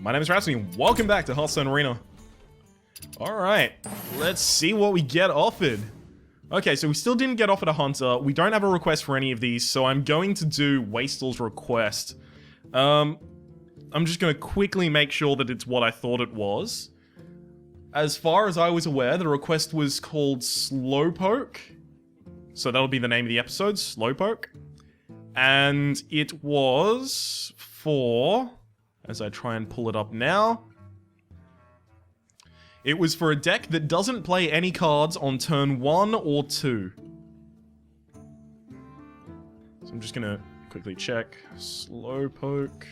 My name is Rhapsody, and welcome back to Hearthstone Arena. Alright, let's see what we get offered. Okay, so we still didn't get offered a Hunter. We don't have a request for any of these, so I'm going to do Wastrel's request. I'm just going to quickly make sure that it's what I thought it was. As far as I was aware, the request was called Slowpoke. So that'll be the name of the episode, Slowpoke. And it was for... as I try and pull it up now. It was for a deck that doesn't play any cards on turn 1 or 2. So I'm just gonna quickly check. Slowpoke.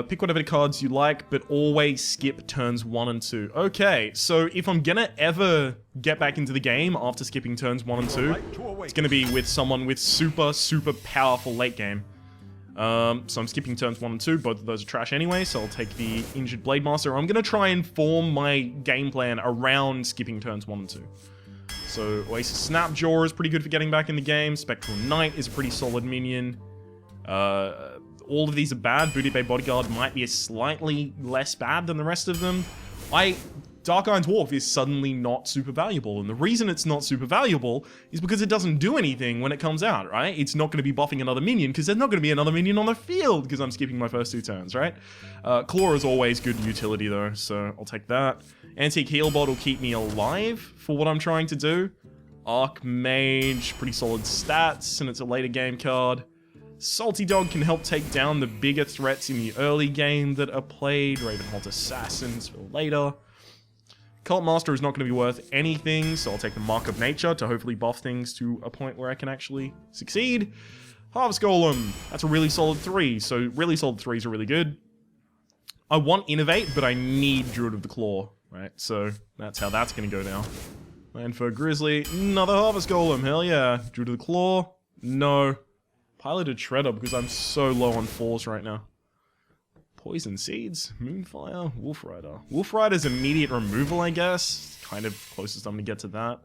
Pick whatever cards you like, but always skip turns 1 and 2. Okay, so if I'm gonna ever get back into the game after skipping turns 1 and 2, it's gonna be with someone with super powerful late game. So I'm skipping turns 1 and 2, both of those are trash anyway, so I'll take the Injured Blade Master. I'm gonna try and form my game plan around skipping turns 1 and 2. So Oasis Snapjaw is pretty good for getting back in the game. Spectral Knight is a pretty solid minion. All of these are bad. Booty Bay Bodyguard might be slightly less bad than the rest of them. Dark Iron Dwarf is suddenly not super valuable, and the reason it's not super valuable is because it doesn't do anything when it comes out, right? It's not going to be buffing another minion, because there's not going to be another minion on the field, because I'm skipping my first 2 turns, right? Claw is always good utility, though, so I'll take that. Antique Healbot will keep me alive for what I'm trying to do. Archmage, pretty solid stats, and it's a later game card. Salty Dog can help take down the bigger threats in the early game that are played. Ravenholt Assassins for later. Cult Master is not going to be worth anything, so I'll take the Mark of Nature to hopefully buff things to a point where I can actually succeed. Harvest Golem, that's a really solid 3, so really solid 3s are really good. I want Innovate, but I need Druid of the Claw, right? So that's how that's going to go now. And for Grizzly, another Harvest Golem, hell yeah. Druid of the Claw, no. Piloted Shredder, because I'm so low on force right now. Poison Seeds, Moonfire, Wolf Rider. Wolf Rider's immediate removal, I guess. Kind of closest I'm gonna get to that.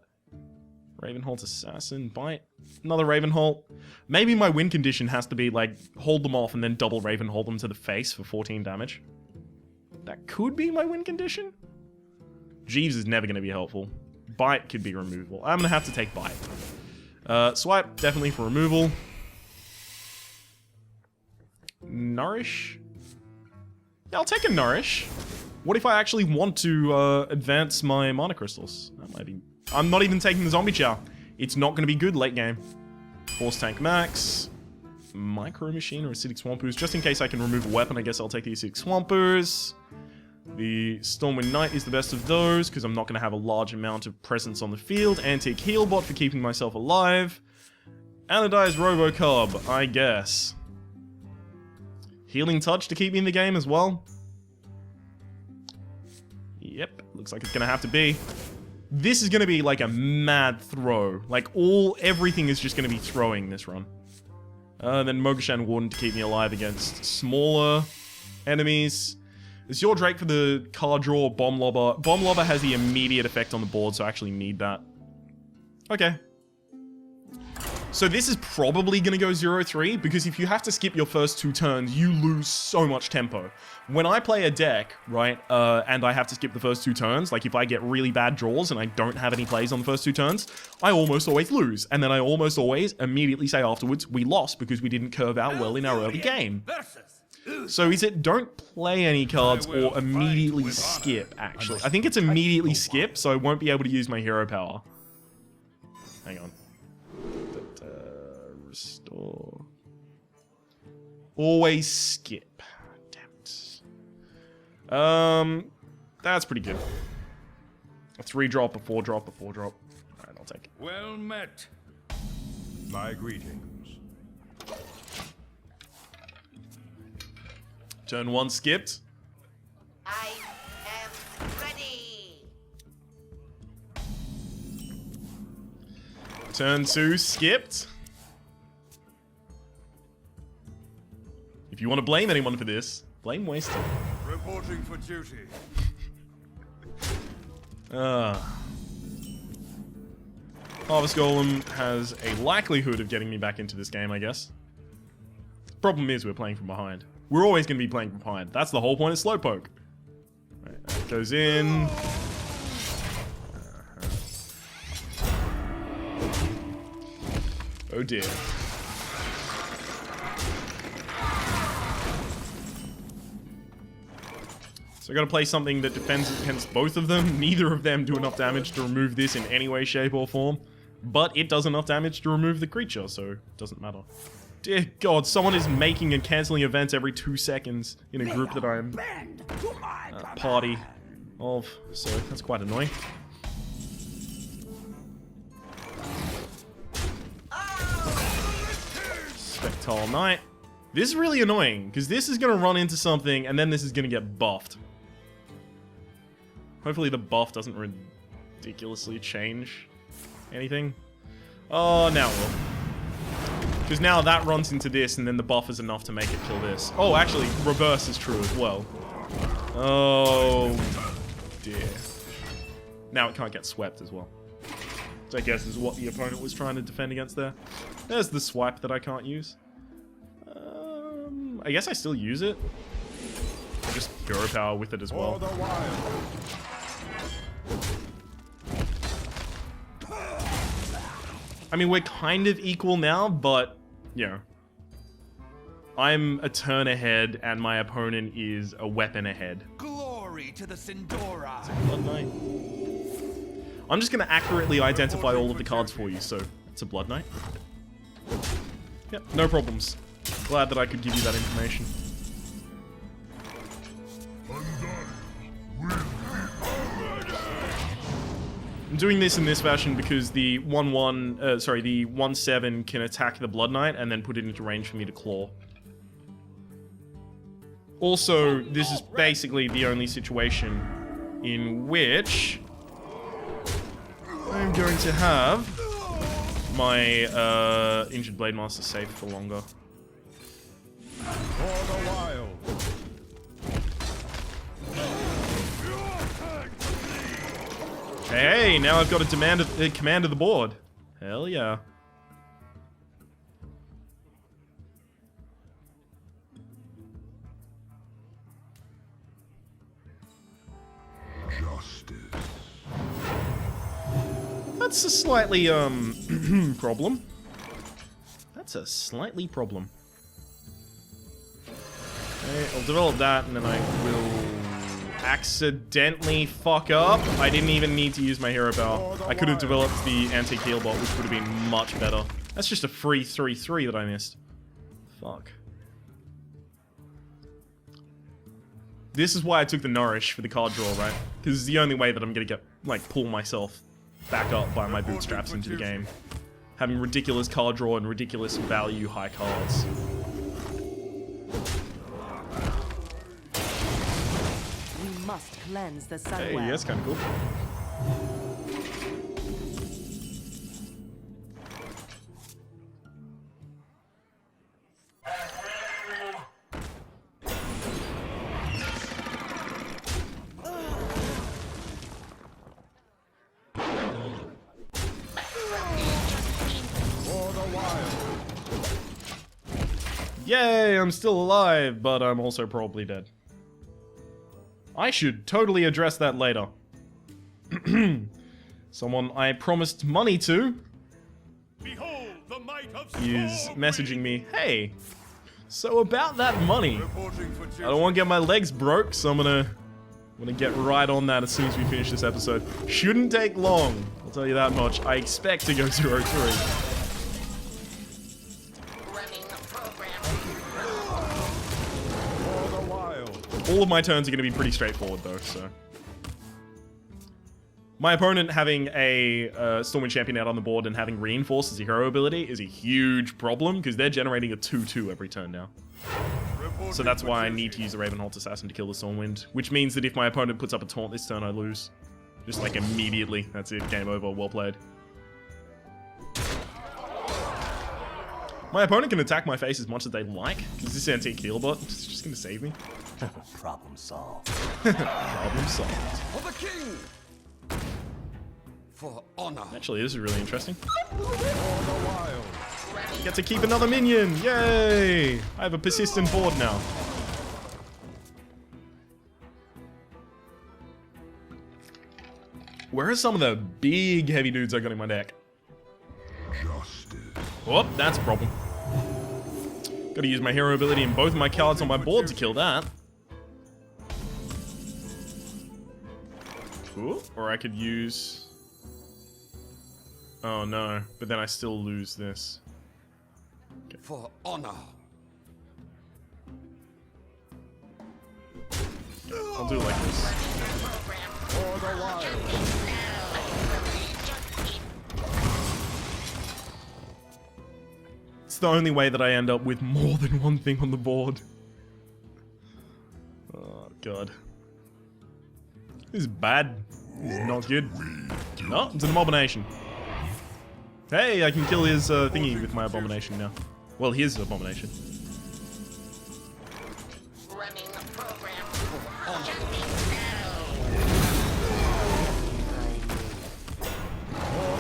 Ravenholt Assassin, Bite. Another Ravenholt. Maybe my win condition has to be like, hold them off and then double Ravenholt them to the face for 14 damage. That could be my win condition. Jeeves is never gonna be helpful. Bite could be removal. I'm gonna have to take Bite. Swipe, definitely for removal. Nourish. Yeah, I'll take a Nourish. What if I actually want to advance my Mana Crystals? That might be... I'm not even taking the Zombie Chow. It's not going to be good late game. Force Tank Max. Micro Machine or Acidic Swampers. Just in case I can remove a weapon, I guess I'll take the Acidic Swampers. The Stormwind Knight is the best of those, because I'm not going to have a large amount of presence on the field. Antique Healbot for keeping myself alive. Anodized Robocub, I guess. Healing Touch to keep me in the game as well. Yep, looks like it's gonna have to be. This is gonna be like a mad throw. Like everything is just gonna be throwing this run. Then Mogashan Warden to keep me alive against smaller enemies. It's your Drake for the card draw, Bomb Lobber. Bomb Lobber has the immediate effect on the board, so I actually need that. Okay. So this is probably going to go 0-3, because if you have to skip your first 2 turns, you lose so much tempo. When I play a deck, right, and I have to skip the first 2 turns, like if I get really bad draws and I don't have any plays on the first 2 turns, I almost always lose. And then I almost always immediately say afterwards, we lost because we didn't curve out well in our early game. So is it don't play any cards or immediately skip, actually? I think it's immediately skip, so I won't be able to use my hero power. Hang on. Restore. Always skip. Damn it. That's pretty good. A 3-drop, a 4-drop, a 4-drop. Alright, I'll take it. Well met. My greetings. Turn 1 skipped. I am ready. Turn 2 skipped. If you want to blame anyone for this, blame Wasted. Reporting for duty. Harvest Golem has a likelihood of getting me back into this game, I guess. Problem is we're playing from behind. We're always going to be playing from behind. That's the whole point of Slowpoke. Right, that goes in. Oh dear. So I gotta play something that defends against both of them. Neither of them do enough damage to remove this in any way, shape, or form. But it does enough damage to remove the creature, so it doesn't matter. Dear God, someone is making and cancelling events every 2 seconds in a group that I'm party of, so that's quite annoying. Spectral Knight. This is really annoying, because this is going to run into something, and then this is going to get buffed. Hopefully the buff doesn't ridiculously change anything. Oh, now it will. Because now that runs into this, and then the buff is enough to make it kill this. Oh, actually, reverse is true as well. Oh, dear. Now it can't get swept as well. Which I guess is what the opponent was trying to defend against there. There's the swipe that I can't use. I guess I still use it. I just hero power with it as well. I mean, we're kind of equal now, but, you know. I'm a turn ahead, and my opponent is a weapon ahead. Glory to the Sindora. Blood Knight. I'm just going to accurately identify all of the cards for you, so it's a Blood Knight. Yep, no problems. Glad that I could give you that information. I'm doing this in this fashion because the 1/7 can attack the Blood Knight and then put it into range for me to claw. Also, this is basically the only situation in which I'm going to have my Injured Blade Master safe for longer. For the wild. Hey, now I've got a command of the board. Hell yeah. Justice. That's a slightly, problem. That's a slightly problem. Okay, I'll develop that, and then I will accidentally fuck up. I didn't even need to use my hero power. I could have developed the antique heal bot, which would have been much better. That's just a free 3/3 that I missed. Fuck. This is why I took the Nourish for the card draw, right? Because it's the only way that I'm gonna get, like, pull myself back up by my bootstraps into the game. Having ridiculous card draw and ridiculous value high cards. Must cleanse the sun. Hey, that's kind of cool. Yay, I'm still alive, but I'm also probably dead. I should totally address that later. Someone I promised money to Behold the might of is messaging me, hey, so about that money, reporting for duty. I don't want to get my legs broke, so I'm gonna get right on that as soon as we finish this episode. Shouldn't take long, I'll tell you that much. I expect to go 0-3. Running the program. For the wild. All of my turns are going to be pretty straightforward, though, so... My opponent having a Stormwind Champion out on the board and having Reinforce as a hero ability is a huge problem, because they're generating a 2/2 every turn now. Reporting So that's for why I duty. need to use the Ravenholt Assassin to kill the Stormwind, which means that if my opponent puts up a taunt this turn, I lose. Just like immediately. That's it, game over, well played. My opponent can attack my face as much as they like, because this antique heal bot is just going to save me. Problem solved. Problem solved. For the king. For honor. Actually, this is really interesting. For the wild. Get to keep another minion! Yay! I have a persistent board now. Where are some of the big heavy dudes I got in my deck? Justice. Oh, that's a problem. Gotta use my hero ability and both of my cards on my board to kill that. Ooh, or I could use... Oh no, but then I still lose this. For honor. I'll do it like this. For the wild. It's the only way that I end up with more than one thing on the board. Oh god. This is bad. This is not good. No, it's an abomination. Hey, I can kill his thingy with my abomination now. Well, his abomination. Running the program. For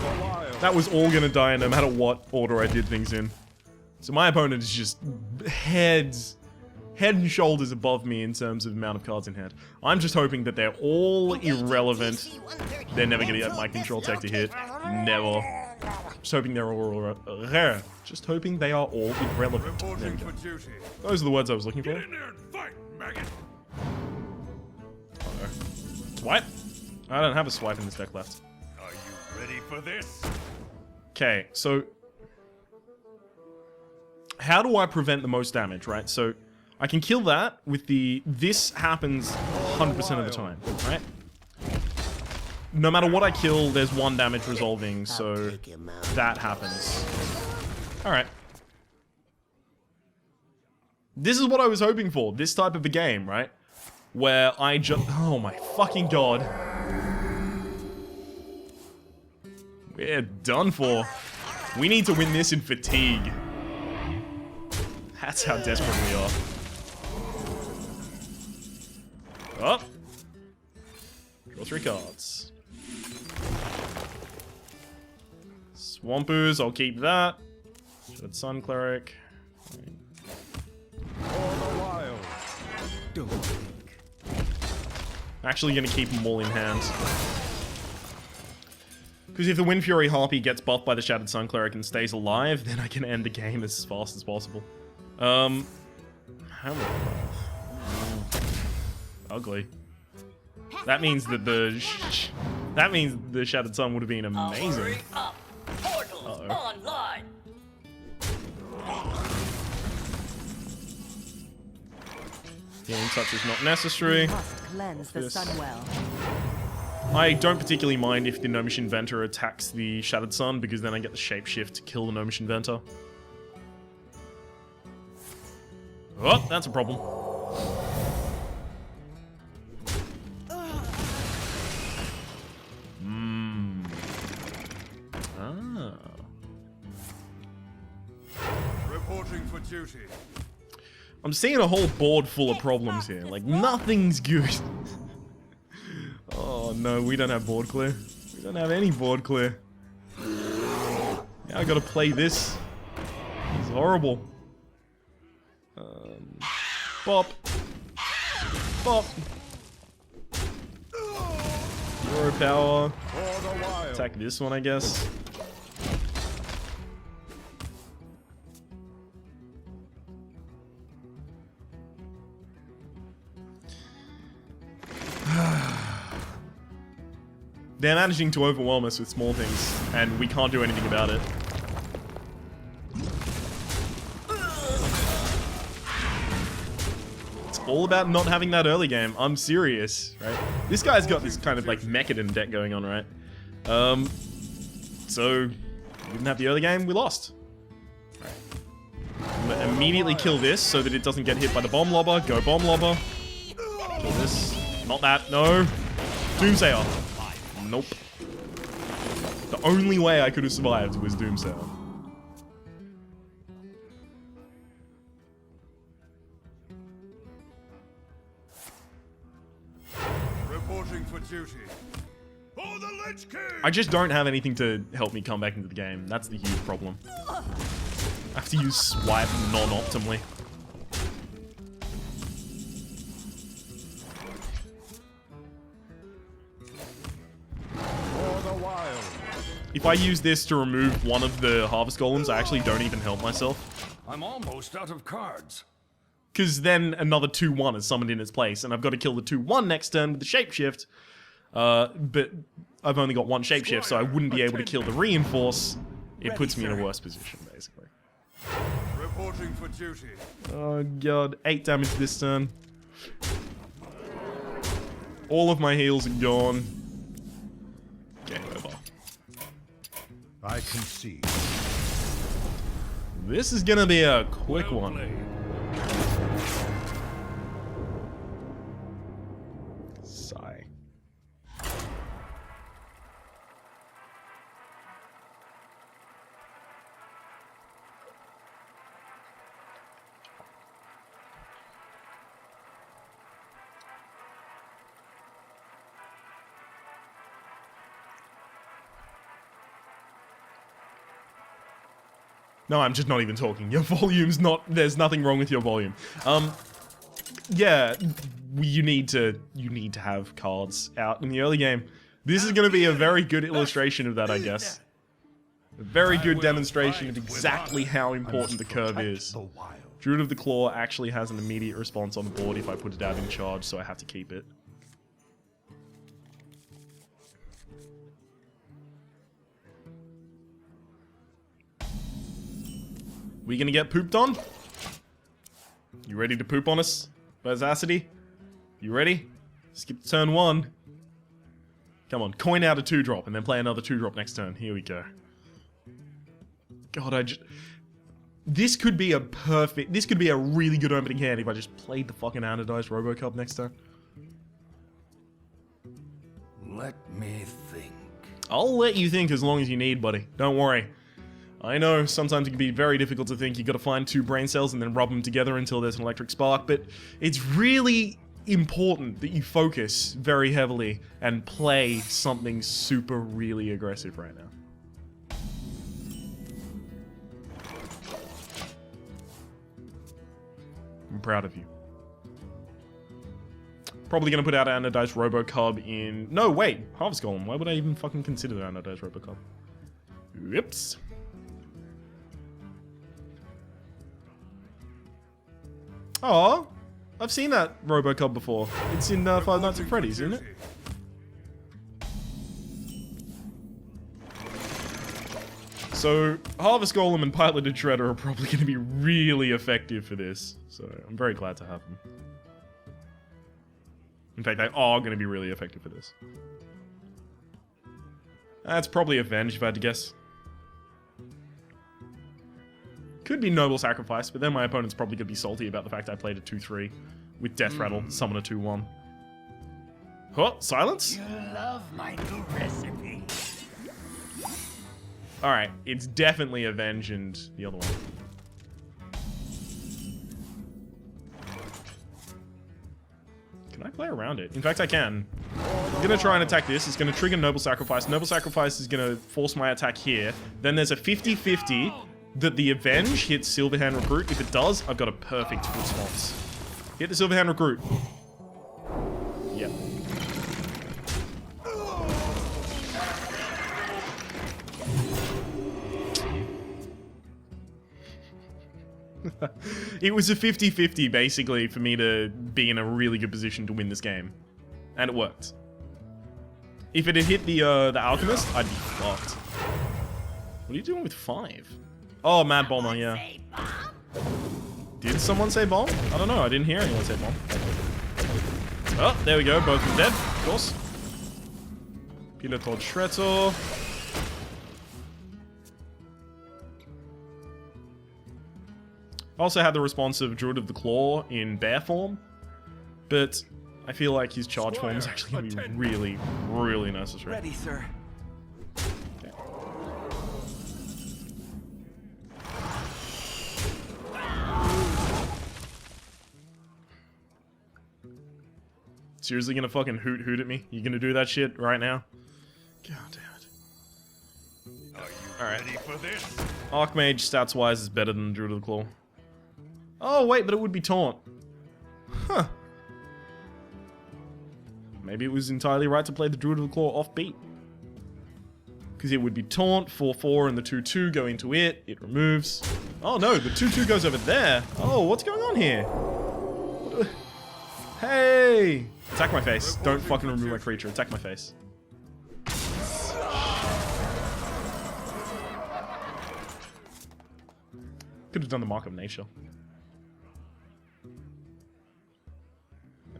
the wild. That was all gonna die no matter what order I did things in. So my opponent is just head and shoulders above me in terms of amount of cards in hand. I'm just hoping that they're all irrelevant. They're never gonna get my control tech to hit. Never. Just hoping they're all rare. Just hoping they are all irrelevant. There we Reporting go. for duty. Those are the words I was looking for. Get in there and fight, maggot. Swipe? I don't have a swipe in this deck left. Are you ready for this? Okay, so how do I prevent the most damage, right? So I can kill that with the... This happens 100% of the time, right? No matter what I kill, there's one damage resolving, so that happens. Alright. This is what I was hoping for, this type of a game, right? Where I just... Oh my fucking god. We're done for. We need to win this in fatigue. That's how desperate we are. Oh. Draw 3 cards. Swampoo's, I'll keep that. Shattered Sun Cleric. For the wild. Actually gonna keep them all in hand. Because if the Wind Fury Harpy gets buffed by the Shattered Sun Cleric and stays alive, then I can end the game as fast as possible. How much health? Ugly. That means that the Shattered Sun would have been amazing. Uh-oh. Online. Healing Touch is not necessary. Must cleanse the This. Sunwell. I don't particularly mind if the Gnomish Inventor attacks the Shattered Sun, because then I get the Shapeshift to kill the Gnomish Inventor. Oh, that's a problem. Ah. Reporting for duty. I'm seeing a whole board full of problems here. Like, nothing's good. Oh no, we don't have board clear. We don't have any board clear. Now I gotta play this. It's horrible. Bop. Bop. Zero power. For the wild. Attack this one, I guess. They're managing to overwhelm us with small things, and we can't do anything about it. It's all about not having that early game. I'm serious, right? This guy's got this kind of like Mechadon deck going on, right? So we didn't have the early game, we lost. Right. Immediately kill this so that it doesn't get hit by the Bomb Lobber. Go Bomb Lobber. Kill this. Not that, no. Doomsayer. Nope. The only way I could have survived was Doomsayer. Reporting for duty. For the Lich King. I just don't have anything to help me come back into the game. That's the huge problem. I have to use swipe non-optimally. If I use this to remove one of the Harvest Golems, I actually don't even help myself. I'm almost out of cards. Because then another 2-1 is summoned in its place, and I've got to kill the 2-1 next turn with the Shapeshift. But I've only got one Shapeshift, so I wouldn't be able to kill the Reinforce. It puts me in a worse position, basically. Reporting for duty. Oh god, 8 damage this turn. All of my heals are gone. Game over. I concede. This is gonna be a quick one. Sigh. No, I'm just not even talking. Your volume's not... There's nothing wrong with your volume. Yeah, you need to have cards out in the early game. This is going to be a very good illustration of that, I guess. A very good demonstration of exactly how important the curve is. Druid of the Claw actually has an immediate response on board if I put it out in charge, so I have to keep it. We gonna get pooped on? You ready to poop on us, Rhapsody? You ready? Skip turn 1. Come on, coin out a 2-drop and then play another 2-drop next turn. Here we go. God, this could be a really good opening hand if I just played the fucking anodized Robocop next turn. Let me think. I'll let you think as long as you need, buddy. Don't worry. I know sometimes it can be very difficult to think. You gotta find 2 brain cells and then rub them together until there's an electric spark, but it's really important that you focus very heavily and play something super really aggressive right now. I'm proud of you. Probably gonna put out Anodized Robocop in... No, wait! Harvest Golem. Why would I even fucking consider Anodized Robocop? Whoops. Oh, I've seen that Robocop before. It's in Five Nights at Freddy's, isn't it? So, Harvest Golem and Piloted Shredder are probably going to be really effective for this. So, I'm very glad to have them. In fact, they are going to be really effective for this. That's probably Avenge, if I had to guess. Could be Noble Sacrifice, but then my opponent's probably going to be salty about the fact I played a 2-3 with Death Rattle, summon a 2-1. Huh? Silence? You love my new recipe. Alright, it's definitely Avenge and the other one. Can I play around it? In fact, I can. I'm going to try and attack this. It's going to trigger Noble Sacrifice. Noble Sacrifice is going to force my attack here. Then there's a 50-50 that the Avenge hits Silverhand Recruit. If it does, I've got a perfect response. Hit the Silverhand Recruit. Yep. It was a 50-50 basically for me to be in a really good position to win this game. And it worked. If it had hit the Alchemist, I'd be fucked. What are you doing with 5? Oh, Mad Bomber, yeah. Did someone say bomb? I don't know, I didn't hear anyone say bomb. Oh, there we go, both are dead, of course. Piloted Shredder. Also had the response of Druid of the Claw in bear form, but I feel like his charge form is actually going to be really, really necessary. Ready, sir. Okay. Seriously gonna fucking hoot at me? You gonna do that shit right now? God damn it. Are you Alright. ready for this? Archmage stats-wise is better than Druid of the Claw. Oh, wait, but it would be Taunt. Huh. Maybe it was entirely right to play the Druid of the Claw offbeat. Because it would be taunt, 4/4, and the 2/2 go into it. It removes. Oh no, the 2/2 goes over there. Oh, what's going on here? Hey! Attack my face. Don't fucking remove my creature. Attack my face. Could have done the Mark of Nature.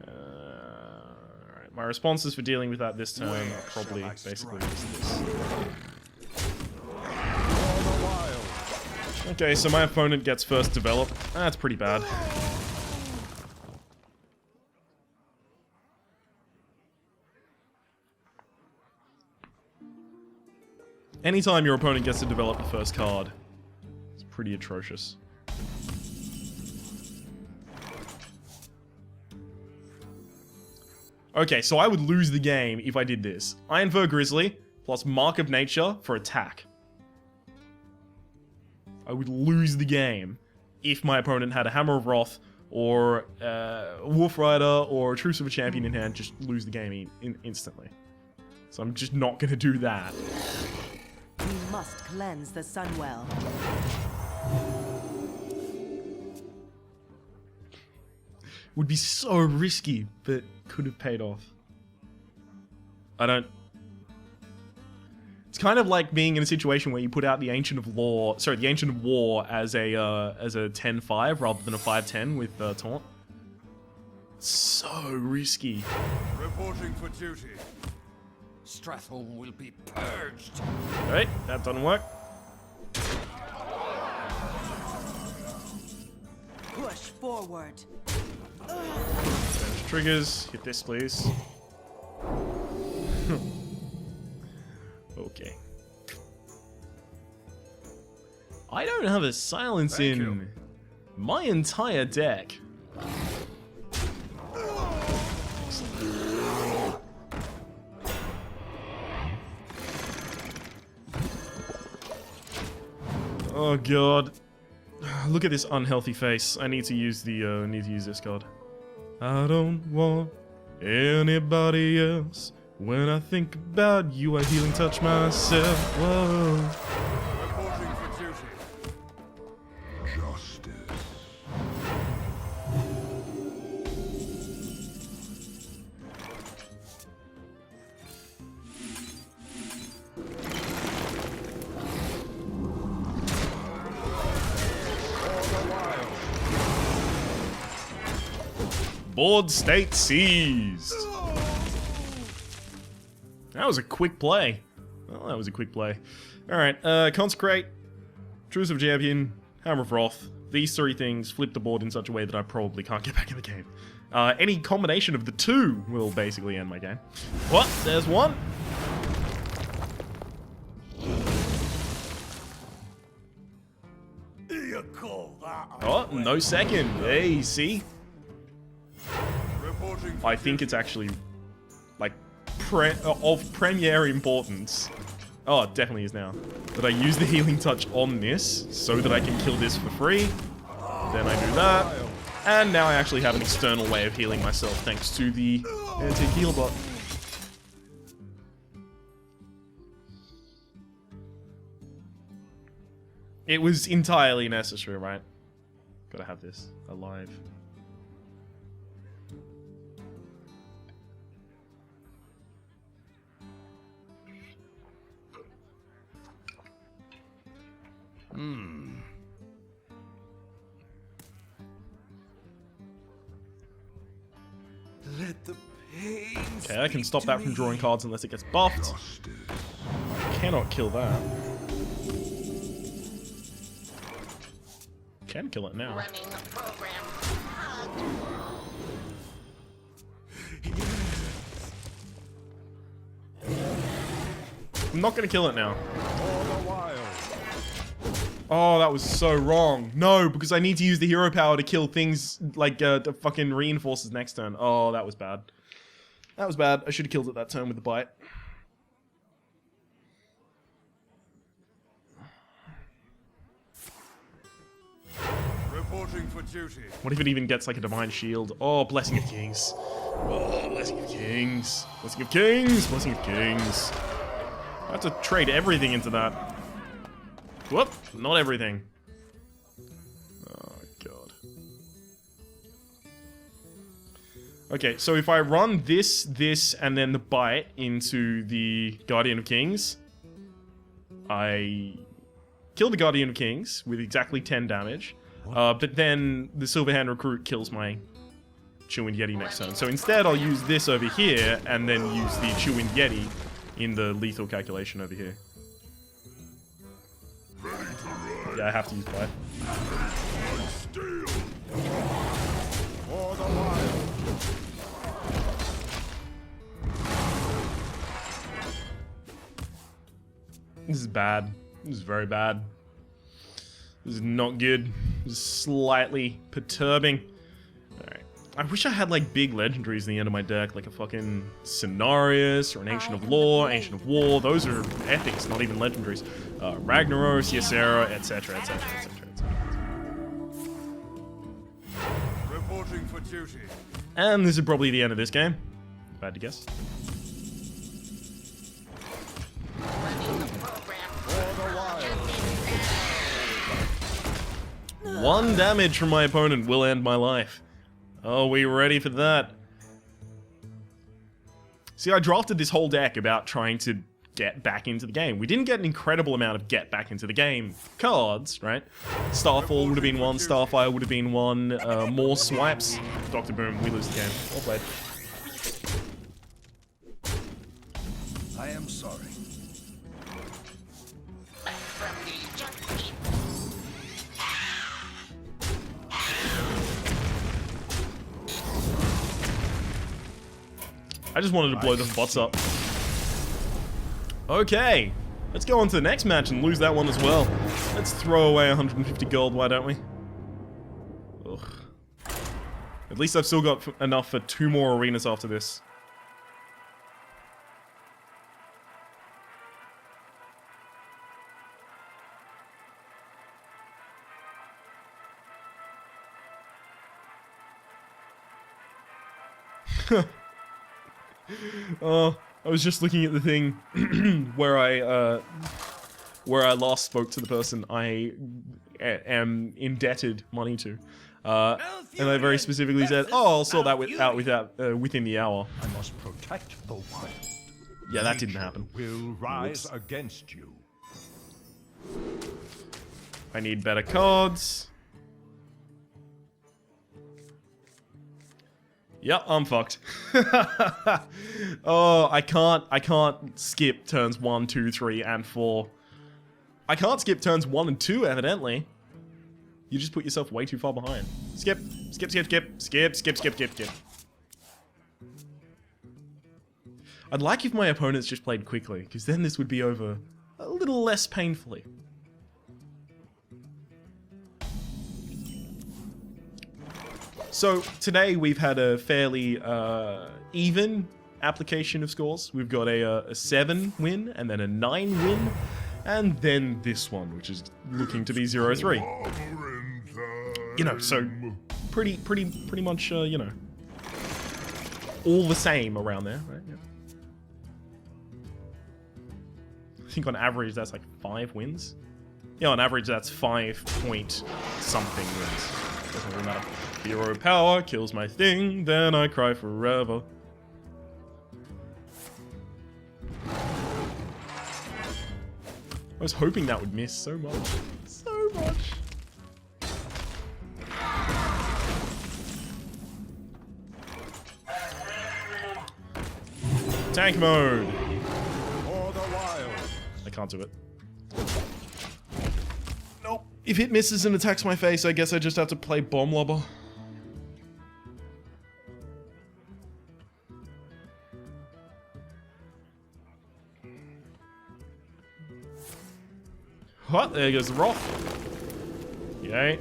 Alright, my responses for dealing with that this turn are probably basically just this. Okay, so my opponent gets first develop. That's pretty bad. Anytime your opponent gets to develop the first card, it's pretty atrocious. Okay, so I would lose the game if I did this. Iron Fur Grizzly plus Mark of Nature for attack. I would lose the game if my opponent had a Hammer of Wrath or Wolf Rider or Truce of a Champion in hand. Just lose the game instantly. So I'm just not going to do that. We must cleanse the Sunwell. Would be so risky, but could have paid off. I don't... It's kind of like being in a situation where you put out the Ancient of War as a 10-5 rather than a 5-10 with taunt. So risky. Reporting for duty. Stratholme will be purged. Right, that doesn't work. Push forward. Damage triggers. Hit this, please. Okay. I don't have a silence in my entire deck. Oh god. Look at this unhealthy face. I need to use the this card. I don't want anybody else. When I think about you, I healing touch myself. Whoa. Reporting for duty. Justice. Board state seized. That was a quick play. Well, that was a quick play. Alright, Consecrate, Truce of Champion, Hammer of Wrath. These three things flip the board in such a way that I probably can't get back in the game. Any combination of the two will basically end my game. What? There's one. You call that a Oh, no second. Hey, see? Reporting for I think it's actually, like, of premier importance. Oh, it definitely is now. That I use the healing touch on this so that I can kill this for free. Then I do that. And now I actually have an external way of healing myself thanks to the anti-heal bot. It was entirely necessary, right? Gotta have this alive. Let the pain. Okay, I can stop that from drawing cards unless it gets buffed. I cannot kill that. Can kill it now. running a program. I'm not gonna kill it now. Oh, that was so wrong. No, because I need to use the hero power to kill things like the fucking reinforces next turn. Oh, that was bad. That was bad. I should have killed it that turn with the bite. reporting for duty. What if it even gets like a divine shield? Oh, Blessing of Kings. Oh, Blessing of Kings. Blessing of Kings. Blessing of Kings. I have to trade everything into that. Whoop, not everything. Oh, God. Okay, so if I run this, and then the bite into the Guardian of Kings, I kill the Guardian of Kings with exactly 10 damage, but then the Silverhand Recruit kills my Chewing Yeti next turn. So instead I'll use this over here, and then use the Chewing Yeti in the lethal calculation over here. Yeah, I have to use Bite. This is bad. This is very bad. This is not good. This is slightly perturbing. Alright. I wish I had like big legendaries in the end of my deck, like a fucking Cenarius or an Ancient of Law, Ancient of War. Those are epics, not even legendaries. Ragnaros, Ysera, etc, etc, etc, etc. Reporting for duty. And this is probably the end of this game. Bad to guess. One damage from my opponent will end my life. Are we ready for that? See, I drafted this whole deck about trying to get back into the game. We didn't get an incredible amount of get back into the game cards, right? Starfall would have been one, Starfire would have been one, more swipes. Dr. Boom, we lose the game. Well played. I am sorry. I just wanted to blow the bots up. Okay, let's go on to the next match and lose that one as well. Let's throw away 150 gold, why don't we? Ugh. At least I've still got enough for 2 more arenas after this. Oh, I was just looking at the thing where I last spoke to the person I am indebted money to, and I very specifically said, "Oh, I'll sort that within the hour." I must protect the wild. Yeah, that didn't happen. Will rise against you. I need better cards. Yep, I'm fucked. Oh, I can't skip turns 1, 2, 3, and 4. I can't skip turns 1 and 2, evidently. You just put yourself way too far behind. Skip, skip, skip, skip, skip, skip, skip, skip, skip. I'd like if my opponents just played quickly, because then this would be over a little less painfully. So today we've had a fairly even application of scores. We've got a 7 win, and then a 9 win, and then this one, which is looking to be 0-3. You know, so pretty much, you know, all the same around there, right? Yeah. I think on average that's like 5 wins. Yeah, on average that's 5 point something wins. Doesn't really matter. Hero power kills my thing, then I cry forever. I was hoping that would miss so much. So much. Tank mode. I can't do it. Nope. If it misses and attacks my face, I guess I just have to play Bomb Lobber. What? There goes the Roth. Yay.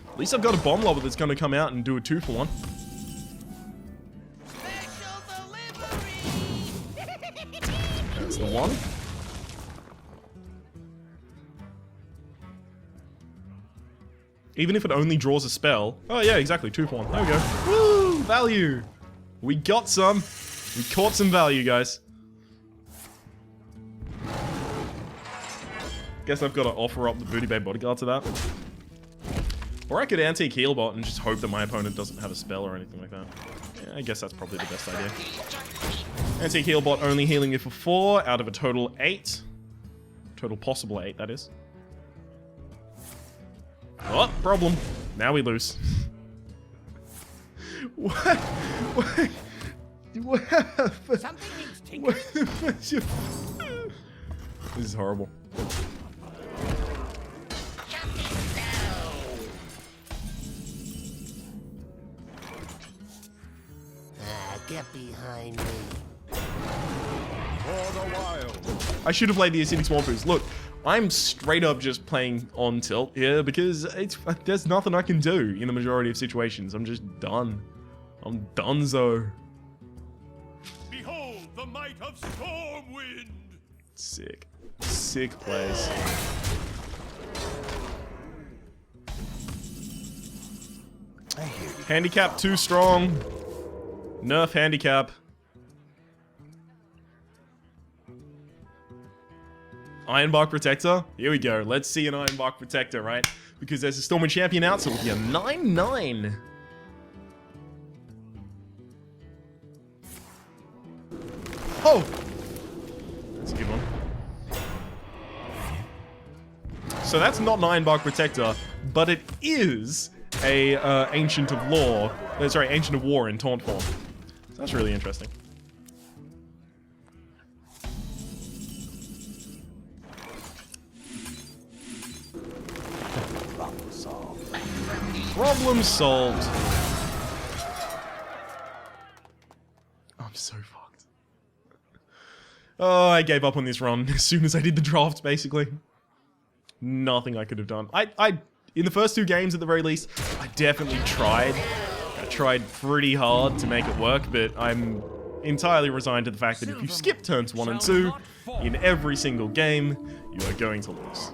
At least I've got a Bomb Lobber that's going to come out and do a 2-for-1. That's the one. Even if it only draws a spell. Oh yeah, exactly, 2-for-1. There we go. Woo! Value! We got some. We caught some value, guys. Guess I've got to offer up the Booty Bay Bodyguard to that. Or I could Antique Healbot and just hope that my opponent doesn't have a spell or anything like that. Yeah, I guess that's probably the best idea. Antique Healbot only healing me for 4 out of a total 8. Total possible 8, that is. Oh, problem. Now we lose. What? What? Something needs tinkering. This is horrible. Get behind me. For the wild. I should have played the Acidic Swamp Ooze. Look, I'm straight up just playing on tilt here because there's nothing I can do in the majority of situations. I'm just done. I'm donezo. Behold the might of Stormwind! Sick. Sick plays. Handicap too strong. Nerf handicap. Ironbark Protector. Here we go. Let's see an Ironbark Protector, right? Because there's a Stormwind Champion out, so it'll be a 9/9. Oh! That's a good one. So that's not an Ironbark Protector, but it is a Ancient of Law. Sorry, Ancient of War in taunt form. So that's really interesting. Problem solved. I'm so fucked. Oh, I gave up on this run as soon as I did the draft, basically. Nothing I could have done. In the first 2 games at the very least, I definitely tried. I tried pretty hard to make it work, but I'm entirely resigned to the fact that if you skip turns 1 and 2 in every single game, you are going to lose.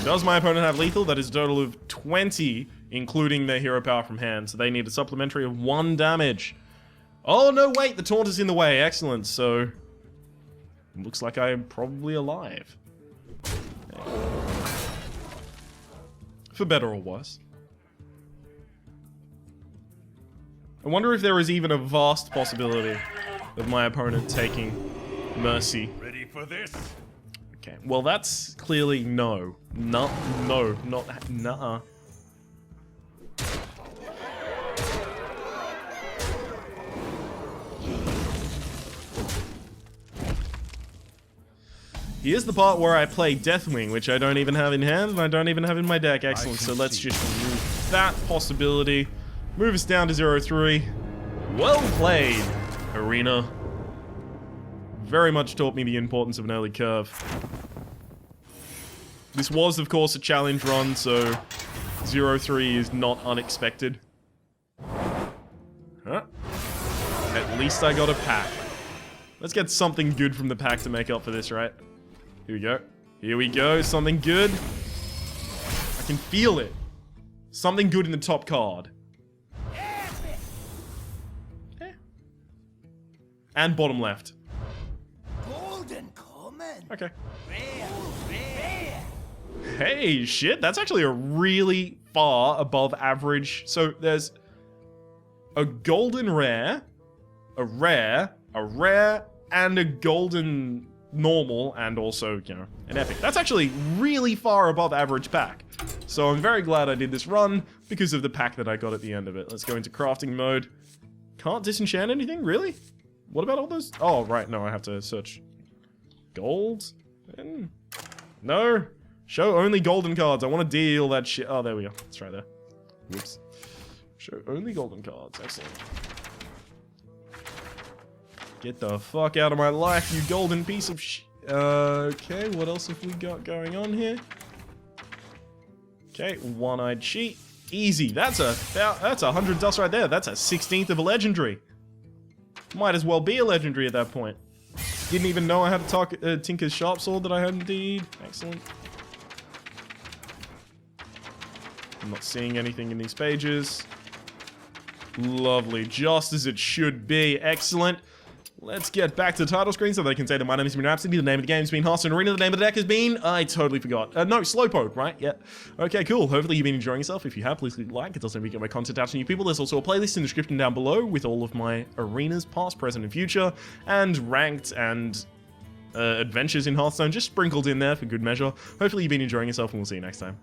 Does my opponent have lethal? That is a total of 20, including their hero power from hand, so they need a supplementary of 1 damage. Oh no, wait, the taunt is in the way. Excellent, so looks like I am probably alive. For better or worse. I wonder if there is even a vast possibility of my opponent taking Mercy. Ready for this? Okay, well that's clearly no. No, not, nuh-uh. Here's the part where I play Deathwing, which I don't even have in hand, and I don't even have in my deck. Excellent, so let's just remove that possibility. Move us down to 0-3. Well played, Arena. Very much taught me the importance of an early curve. This was, of course, a challenge run, so 0-3 is not unexpected. Huh? At least I got a pack. Let's get something good from the pack to make up for this, right? Here we go. Here we go. Something good. I can feel it. Something good in the top card. And bottom left. Golden Common. Okay. Rare, rare. Hey, shit. That's actually a really far above average. So there's a golden rare, a rare, and a golden normal, and also, you know, an epic. That's actually really far above average pack. So I'm very glad I did this run because of the pack that I got at the end of it. Let's go into crafting mode. Can't disenchant anything? Really? What about all those? Oh, right. No, I have to search gold. No. Show only golden cards. I want to deal that shit. Oh, there we go. It's right there. Whoops. Show only golden cards. Excellent. Get the fuck out of my life, you golden piece of sh... Okay, what else have we got going on here? Okay, one-eyed cheat. Easy. That's a 100 dust right there. That's a 16th of a legendary. Might as well be a legendary at that point. Didn't even know I had to Tinker's Sharp Sword that I had indeed. Excellent. I'm not seeing anything in these pages. Lovely. Just as it should be. Excellent. Let's get back to the title screen so they can say that my name has been Rhapsody, the name of the game has been Hearthstone Arena, the name of the deck has been... I totally forgot. No, Slowpoke, right? Yeah. Okay, cool. Hopefully you've been enjoying yourself. If you have, please click like. It does help me get my content out to new people. There's also a playlist in the description down below with all of my arenas, past, present, and future, and ranked and adventures in Hearthstone just sprinkled in there for good measure. Hopefully you've been enjoying yourself, and we'll see you next time.